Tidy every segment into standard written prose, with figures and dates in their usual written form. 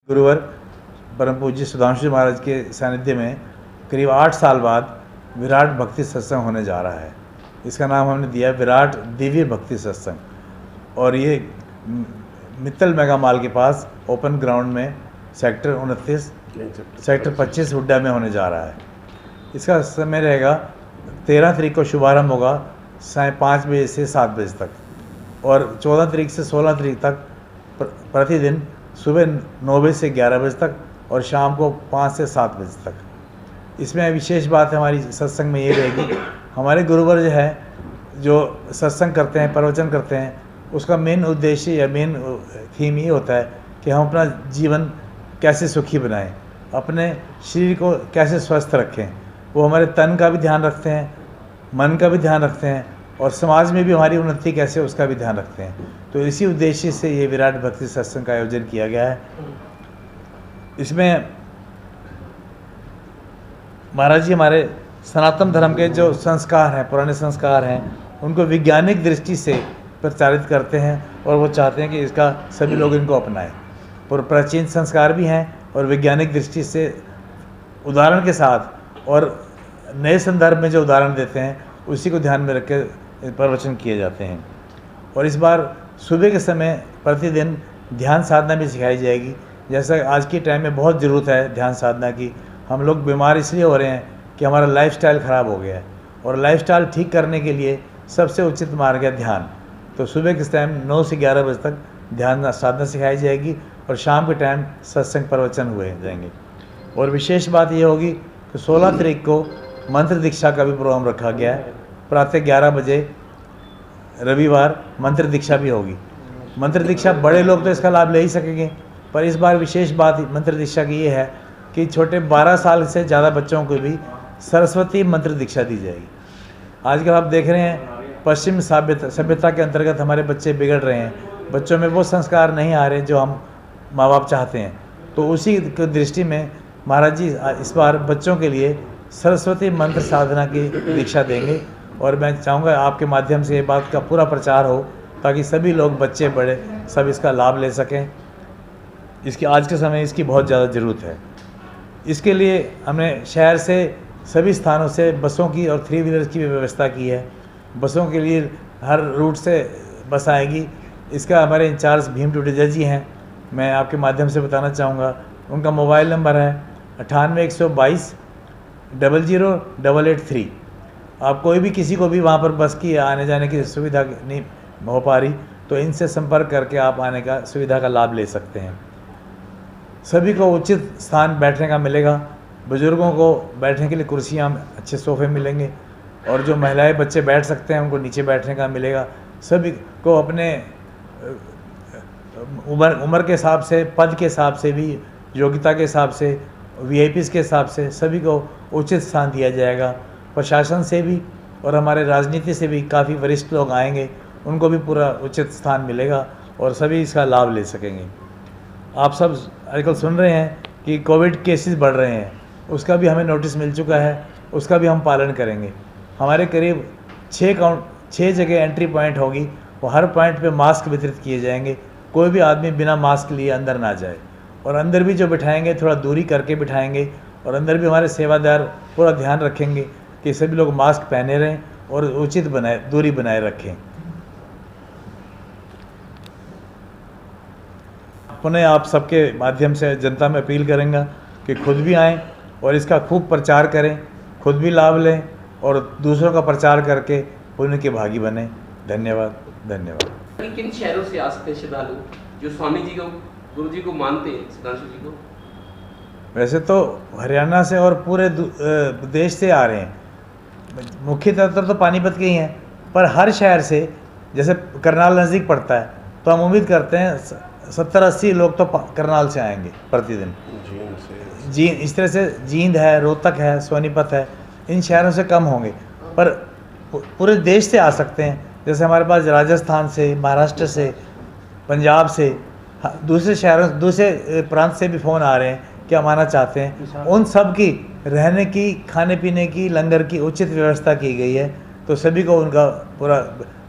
गुरुवर परम पूज्य सुधांशु जी महाराज के सानिध्य में करीब 8 साल बाद विराट भक्ति सत्संग होने जा रहा है। इसका नाम हमने दिया विराट दिव्य भक्ति सत्संग, और ये मित्तल मेगा मॉल के पास ओपन ग्राउंड में सेक्टर 29 सेक्टर 25 हुड्डा में होने जा रहा है। इसका समय रहेगा 13 तारीख को शुभारंभ होगा 5:30 बजे से 7 बजे तक, और 14 तारीख से 16 तारीख तक प्रतिदिन सुबह 9 बजे से 11 बजे तक और शाम को 5 से 7 बजे तक। इसमें विशेष बात हमारी सत्संग में ये रहेगी, हमारे गुरुवर जो है जो सत्संग करते हैं, प्रवचन करते हैं, उसका मेन उद्देश्य या मेन थीम ये होता है कि हम अपना जीवन कैसे सुखी बनाएं, अपने शरीर को कैसे स्वस्थ रखें। वो हमारे तन का भी ध्यान रखते हैं, मन का भी ध्यान रखते हैं, और समाज में भी हमारी उन्नति कैसे उसका भी ध्यान रखते हैं। तो इसी उद्देश्य से ये विराट भक्ति सत्संग का आयोजन किया गया है। इसमें महाराज जी हमारे सनातन धर्म के जो संस्कार हैं, पुराने संस्कार हैं, उनको वैज्ञानिक दृष्टि से प्रचारित करते हैं, और वो चाहते हैं कि इसका सभी लोग इनको अपनाएं। और प्राचीन संस्कार भी हैं और वैज्ञानिक दृष्टि से उदाहरण के साथ और नए संदर्भ में जो उदाहरण देते हैं उसी को ध्यान में रख के प्रवचन किए जाते हैं। और इस बार सुबह के समय प्रतिदिन ध्यान साधना भी सिखाई जाएगी। जैसा आज के टाइम में बहुत ज़रूरत है ध्यान साधना की। हम लोग बीमार इसलिए हो रहे हैं कि हमारा लाइफस्टाइल ख़राब हो गया है, और लाइफस्टाइल ठीक करने के लिए सबसे उचित मार्ग है ध्यान। तो सुबह के टाइम 9 से 11 बजे तक ध्यान साधना सिखाई जाएगी, और शाम के टाइम सत्संग प्रवचन हुए जाएंगे। और विशेष बात ये होगी कि 16 तारीख को मंत्र दीक्षा का भी प्रोग्राम रखा गया है। प्रातः 11 बजे रविवार मंत्र दीक्षा भी होगी। मंत्र दीक्षा बड़े लोग तो इसका लाभ ले ही सकेंगे, पर इस बार विशेष बात मंत्र दीक्षा की ये है कि छोटे 12 साल से ज़्यादा बच्चों को भी सरस्वती मंत्र दीक्षा दी जाएगी। आजकल आप देख रहे हैं पश्चिम सभ्यता के अंतर्गत हमारे बच्चे बिगड़ रहे हैं, बच्चों में वो संस्कार नहीं आ रहे जो हम माँ बाप चाहते हैं। तो उसी दृष्टि में महाराज जी इस बार बच्चों के लिए सरस्वती मंत्र साधना की दीक्षा देंगे, और मैं चाहूँगा आपके माध्यम से ये बात का पूरा प्रचार हो ताकि सभी लोग, बच्चे बड़े, सब इसका लाभ ले सकें। इसकी आज के समय इसकी बहुत ज़्यादा ज़रूरत है। इसके लिए हमने शहर से सभी स्थानों से बसों की और 3 व्हीलर्स की भी व्यवस्था की है। बसों के लिए हर रूट से बस आएगी। इसका हमारे इंचार्ज भीम टुडेजा जी हैं, मैं आपके माध्यम से बताना चाहूँगा। उनका मोबाइल नंबर है 98 122 00 883। आप कोई भी किसी को भी वहाँ पर बस की आने जाने की सुविधा नहीं हो पा रही तो इनसे संपर्क करके आप आने का सुविधा का लाभ ले सकते हैं। सभी को उचित स्थान बैठने का मिलेगा। बुजुर्गों को बैठने के लिए कुर्सियाँ, अच्छे सोफ़े मिलेंगे, और जो महिलाएं बच्चे बैठ सकते हैं उनको नीचे बैठने का मिलेगा। सभी को अपने उम्र के हिसाब से, पद के हिसाब से भी, योग्यता के हिसाब से, वीआईपीज़ के हिसाब से सभी को उचित स्थान दिया जाएगा। प्रशासन से भी और हमारे राजनीति से भी काफ़ी वरिष्ठ लोग आएंगे, उनको भी पूरा उचित स्थान मिलेगा और सभी इसका लाभ ले सकेंगे। आप सब आजकल सुन रहे हैं कि कोविड केसेस बढ़ रहे हैं, उसका भी हमें नोटिस मिल चुका है, उसका भी हम पालन करेंगे। हमारे करीब 6 जगह एंट्री पॉइंट होगी, वो हर पॉइंट पे मास्क वितरित किए जाएंगे। कोई भी आदमी बिना मास्क लिए अंदर ना जाए, और अंदर भी जो बिठाएंगे थोड़ा दूरी करके बिठाएंगे, और अंदर भी हमारे सेवादार पूरा ध्यान रखेंगे कि सभी लोग मास्क पहने रहें और उचित दूरी बनाए रखें। पुनः आप सबके माध्यम से जनता में अपील करेंगे कि खुद भी आएँ और इसका खूब प्रचार करें, खुद भी लाभ लें और दूसरों का प्रचार करके पुण्य के भागी बने। धन्यवाद, धन्यवाद। किन शहरों से आ सकते हैं श्रद्धालु जो स्वामी जी को, गुरु जी को मानते हैं, सुधांशु जी को? वैसे तो हरियाणा से और पूरे देश से आ रहे हैं। मुख्य तौर तो पानीपत के ही हैं, पर हर शहर से, जैसे करनाल नज़दीक पड़ता है, तो हम उम्मीद करते हैं 70-80 लोग तो करनाल से आएंगे प्रतिदिन। इस तरह से जींद है, रोहतक है, सोनीपत है, इन शहरों से कम होंगे, पर पूरे देश से आ सकते हैं। जैसे हमारे पास राजस्थान से, महाराष्ट्र से, पंजाब से, दूसरे शहरों, दूसरे प्रांत से भी फ़ोन आ रहे हैं कि हम आना चाहते हैं। उन सब की रहने की, खाने पीने की, लंगर की उचित व्यवस्था की गई है, तो सभी को उनका पूरा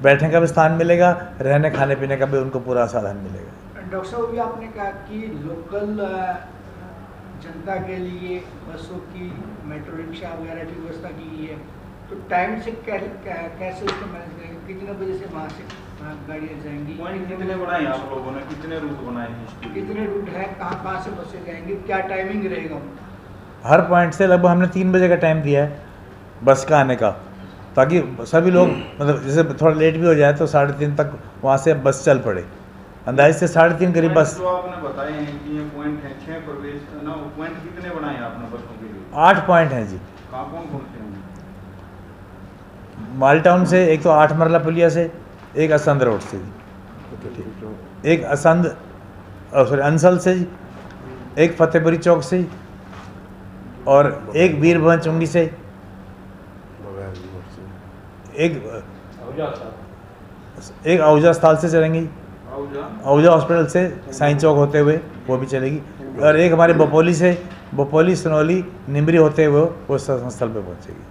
बैठने का भी स्थान मिलेगा, रहने खाने पीने का भी उनको पूरा साधन मिलेगा। डॉक्टर साहब अभी आपने कहा कि लोकल जनता के लिए बसों की, मेट्रो रिक्शा वगैरह की व्यवस्था की गई है, तो टाइम से कैसे उसको मैनेज करेंगे? कितने बजे से वहाँ से गाड़ियाँ जाएंगी? पॉइंट कितने बनाए आप लोगों ने, कितने रूट बनाए हैं इसके लिए? कितने रूट है, कहाँ से बसें जाएंगी, क्या टाइमिंग रहेगा उनका? हर पॉइंट से लगभग हमने 3 बजे का टाइम दिया है बस का आने का, ताकि सभी लोग मतलब जैसे थोड़ा लेट भी हो जाए तो 3:30 तक वहाँ से बस चल पड़े। अंदाज से 3:30 करीब बस। जो आपने बताए हैं कि ये पॉइंट हैं 6 प्रवेश ना, पॉइंट कितने बनाए हैं आपने बसों के लिए? 8 पॉइंट हैं जी। कहाँ कौन कौन से हैं? माल टाउन से, एक तो 8 मरला पुलिया से, एक असंध रोड से जी, एक अंसल से जी, एक फतेहपुरी चौक से जी, और एक वीर भवन चुंगी से, एक औजा अस्पताल से चलेंगी, औजा हॉस्पिटल से साइंस चौक होते हुए वो भी चलेगी, और एक हमारे बपोली से, बपोली सनौली निमरी होते हुए वो स्थल पे पहुँचेगी।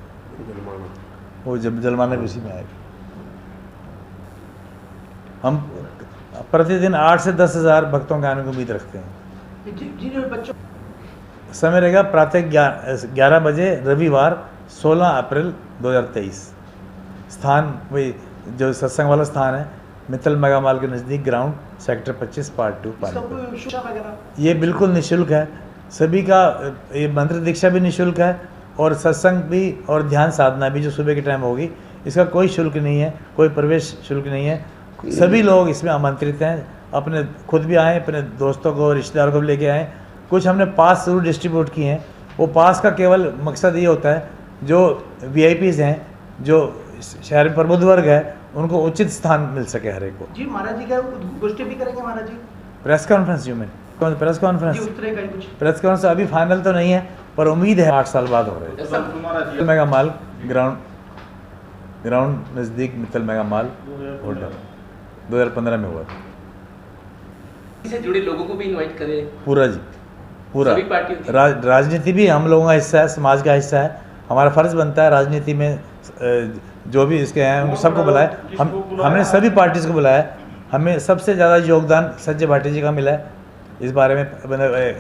वो जब जलमाना भी उसी में आएगी। हम प्रतिदिन 8 से 10 हज़ार भक्तों के आने की उम्मीद रखते हैं। जिन बच्चों समय रहेगा प्रातः 11 बजे रविवार 16 अप्रैल 2023। स्थान वही जो सत्संग वाला स्थान है, मित्तल मेगा मॉल के नज़दीक, ग्राउंड, सेक्टर 25, पार्ट 2 पानीपत। ये बिल्कुल निःशुल्क है, सभी का ये मंत्र दीक्षा भी निःशुल्क है, और सत्संग भी और ध्यान साधना भी जो सुबह के टाइम होगी, इसका कोई शुल्क नहीं है, कोई प्रवेश शुल्क नहीं है। सभी लोग इसमें आमंत्रित हैं, अपने खुद भी आएँ, अपने दोस्तों को, रिश्तेदारों को भी लेके आएँ। कुछ हमने पास जरूर डिस्ट्रीब्यूट किए हैं। वो पास का केवल मकसद ये होता है जो VIPs हैं, जो शहर में प्रबुद्ध वर्ग है, उनको उचित स्थान मिल सके हर एक को। जी महाराज जी का गोष्ठी भी करेंगे महाराज जी? प्रेस कॉन्फ्रेंस जो में प्रेस कॉन्फ्रेंस प्रेस कॉन्फ्रेंस अभी फाइनल तो नहीं है, पर उम्मीद है 8 साल बाद हो रहे हैं। मित्तल मेगा मॉल ग्राउंड नज़दीक, मित्तल मेगा मॉल होटल 2015 में हुआ। से जुड़े लोगों को भी इनवाइट करें? पूरा जी, पूरा। सभी पार्टियों राजनीति भी हम लोगों का हिस्सा है, समाज का हिस्सा है। हमारा फ़र्ज़ बनता है राजनीति में जो भी इसके हैं उनको सबको बुलाए। हमने सभी पार्टीज़ को बुलाया। हमें सबसे ज़्यादा योगदान संजय भाटी जी का मिला है इस बारे में,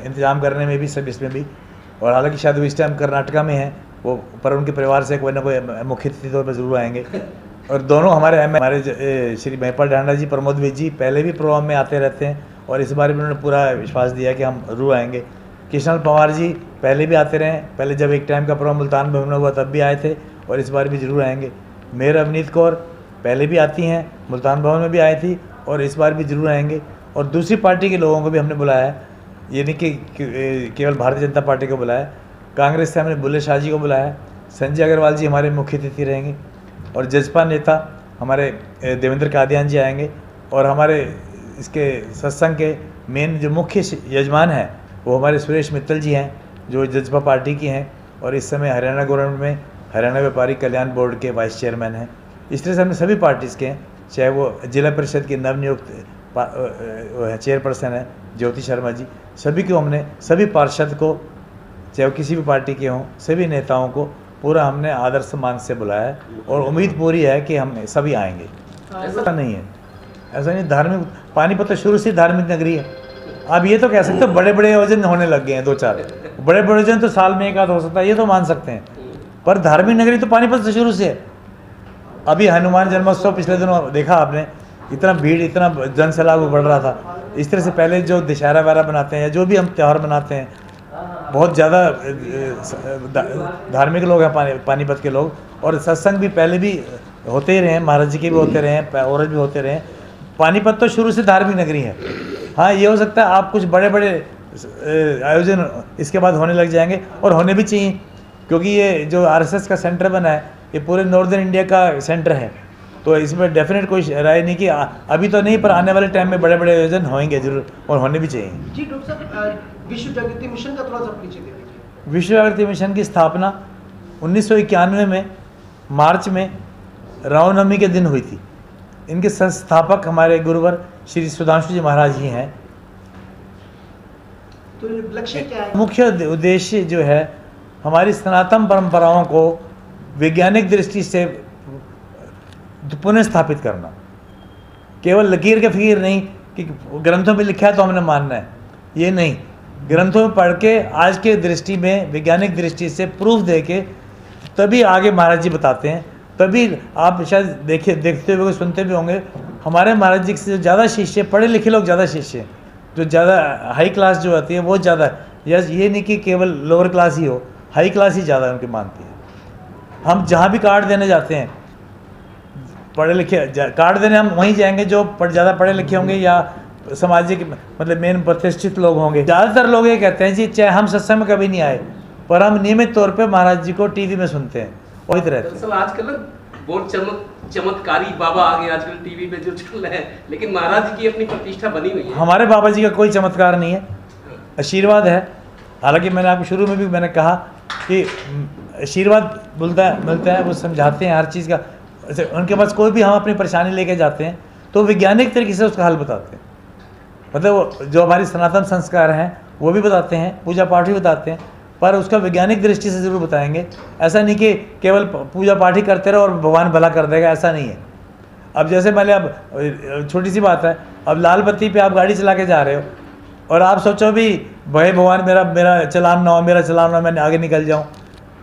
इंतजाम करने में भी, सब इसमें भी। और हालांकि शायद वो इस टाइम कर्नाटका में हैं वो, पर उनके परिवार से कोई ना कोई मुख्य अतिथि तौर पर ज़रूर आएंगे। और दोनों हमारे श्री महिपाल ढांडा जी, प्रमोद विज जी पहले भी प्रोग्राम में आते रहते हैं, और इस बार भी उन्होंने पूरा विश्वास दिया कि हम जरूर आएंगे। कृष्णल पवार जी पहले भी आते रहे, पहले जब एक टाइम का प्रोग्राम मुल्तान भवन में हुआ तब भी आए थे, और इस बार भी जरूर आएंगे। मेयर अवनीत कौर पहले भी आती हैं, मुल्तान भवन में भी आई थी, और इस बार भी जरूर आएंगे। और दूसरी पार्टी के लोगों को भी हमने बुलाया है, ये नहीं कि केवल भारतीय जनता पार्टी को बुलाया। कांग्रेस से हमने बुल्ले शाह जी को बुलाया, संजय अग्रवाल जी हमारे मुख्य अतिथि रहेंगे, और जजपा नेता हमारे देवेंद्र कादियान जी आएंगे, और हमारे इसके सत्संग के मेन जो मुख्य यजमान हैं वो हमारे सुरेश मित्तल जी हैं, जो जजपा पार्टी की हैं, और इस समय हरियाणा गवर्नमेंट में हरियाणा व्यापारी कल्याण बोर्ड के वाइस चेयरमैन हैं। इस तरह से हमने सभी पार्टीज़ के हैं, चाहे वो जिला परिषद की नवनियुक्त चेयरपर्सन है ज्योति शर्मा जी, सभी को हमने, सभी पार्षद को, चाहे वो किसी भी पार्टी के हों, सभी नेताओं को पूरा हमने आदर सम्मान से बुलाया है, और उम्मीद पूरी है कि हम सभी आएंगे। ऐसा नहीं है, ऐसा नहीं। धार्मिक पानीपत तो शुरू से धार्मिक नगरी है। अब ये तो कह सकते हो बड़े बड़े आयोजन होने लग गए हैं, 2-4 बड़े बड़े आयोजन तो साल में एक आध हो सकता है, ये तो मान सकते हैं, पर धार्मिक नगरी तो पानीपत से शुरू से है। अभी हनुमान जन्मोत्सव पिछले दिनों देखा आपने, इतना भीड़, इतना जन सैलाब बढ़ रहा था। इस तरह से पहले जो दशहरा वगैरह बनाते हैं या जो भी हम त्यौहार बनाते हैं, बहुत ज़्यादा धार्मिक लोग हैं पानीपत के लोग, और सत्संग भी पहले भी होते ही रहे हैं, महाराज जी के भी होते रहे हैं, और भी होते रहे हैं। पानीपत तो शुरू से धार्मिक नगरी है। हाँ, ये हो सकता है आप कुछ बड़े बड़े आयोजन इसके बाद होने लग जाएंगे, और होने भी चाहिए, क्योंकि ये जो RSS का सेंटर बना है ये पूरे नॉर्दर्न इंडिया का सेंटर है, तो इसमें डेफिनेट कोई राय नहीं कि अभी तो नहीं, पर आने वाले टाइम में बड़े बड़े आयोजन होंगे जरूर, और होने भी चाहिए। जी डॉक्टर साहब, विश्व जागृति मिशन का थोड़ा सा परिचय दे दीजिए। विश्व जागृति मिशन की स्थापना 1991 में मार्च में रामनवमी के दिन हुई थी। इनके संस्थापक हमारे गुरुवर श्री सुधांशु जी महाराज ही हैं। तो लक्ष्य क्या है? मुख्य उद्देश्य जो है हमारी सनातन परंपराओं को वैज्ञानिक दृष्टि से पुनः स्थापित करना, केवल लकीर के फकीर नहीं कि ग्रंथों में लिखा है तो हमने मानना है, ये नहीं। ग्रंथों में पढ़ के आज के दृष्टि में, वैज्ञानिक दृष्टि से प्रूफ दे के तभी आगे महाराज जी बताते हैं। तभी आप शायद देखते हुए सुनते भी होंगे, हमारे महाराज जी से ज़्यादा शिष्य, पढ़े लिखे लोग ज़्यादा शिष्य, जो ज़्यादा हाई क्लास जो होती है वो ज़्यादा, यस ये नहीं कि केवल लोअर क्लास ही हो, हाई क्लास ही ज़्यादा उनकी मानती है। हम जहाँ भी कार्ड देने जाते हैं, पढ़े लिखे कार्ड देने हम वहीं जाएंगे जो ज़्यादा पढ़े लिखे होंगे या सामाजिक मतलब मेन प्रतिष्ठित लोग होंगे। ज़्यादातर लोग ये कहते हैं जी, चाहे हम सत्संग में कभी नहीं आए पर हम नियमित तौर पे महाराज जी को टीवी में सुनते हैं, वही रहते हैं। दरअसल आजकल ना बहुत चमत्कारी बाबा आ गए आजकल टीवी पे जो चल रहे हैं, लेकिन महाराज जी की अपनी प्रतिष्ठा बनी हुई है। हमारे बाबा जी का कोई चमत्कार नहीं है, आशीर्वाद है। हालांकि मैंने आपको शुरू में भी मैंने कहा कि आशीर्वाद मिलता है, वो समझाते हैं हर चीज़ का। उनके पास कोई भी हम अपनी परेशानी लेके जाते हैं तो वैज्ञानिक तरीके से उसका हल बताते हैं। मतलब जो हमारी सनातन संस्कार हैं वो भी बताते हैं, पूजा पाठ भी बताते हैं, पर उसका वैज्ञानिक दृष्टि से ज़रूर बताएंगे। ऐसा नहीं कि केवल पूजा पाठ ही करते रहो और भगवान भला कर देगा, ऐसा नहीं है। अब जैसे मान लिया, अब छोटी सी बात है, अब लाल बत्ती पे आप गाड़ी चला के जा रहे हो और आप सोचो भी भाई भगवान मेरा चलान ना हो, मैं आगे निकल जाऊँ,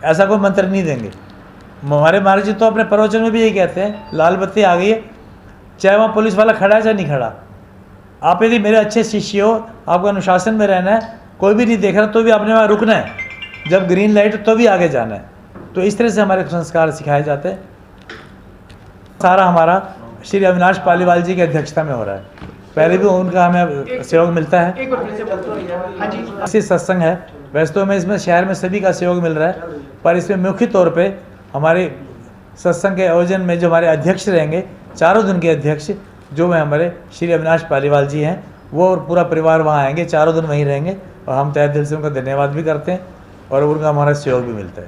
ऐसा कोई मंत्र नहीं देंगे। हमारे महाराज जी तो अपने प्रवचन में भी यही कहते हैं, लाल बत्ती आ गई है, चाहे वहाँ पुलिस वाला खड़ा है चाहे नहीं खड़ा, आप यदि मेरे अच्छे शिष्य हो, आपको अनुशासन में रहना है, कोई भी नहीं देख रहा तो भी आपने वहाँ रुकना है, जब ग्रीन लाइट तो भी आगे जाना है। तो इस तरह से हमारे संस्कार सिखाए जाते हैं। सारा हमारा श्री अविनाश पालीवाल जी की अध्यक्षता में हो रहा है, पहले भी उनका हमें सहयोग मिलता है। इसी सत्संग है, वैसे तो हमें इसमें शहर में सभी का सहयोग मिल रहा है, पर इसमें मुख्य तौर पे हमारे सत्संग के आयोजन में जो हमारे अध्यक्ष रहेंगे, चारों दिन के अध्यक्ष जो में हमारे श्री अविनाश पालीवाल जी हैं, वो और पूरा परिवार वहाँ आएंगे, चारों दिन वहीं रहेंगे और हम तहे दिल से उनका धन्यवाद भी करते हैं और उनका हमारा सहयोग भी मिलता है।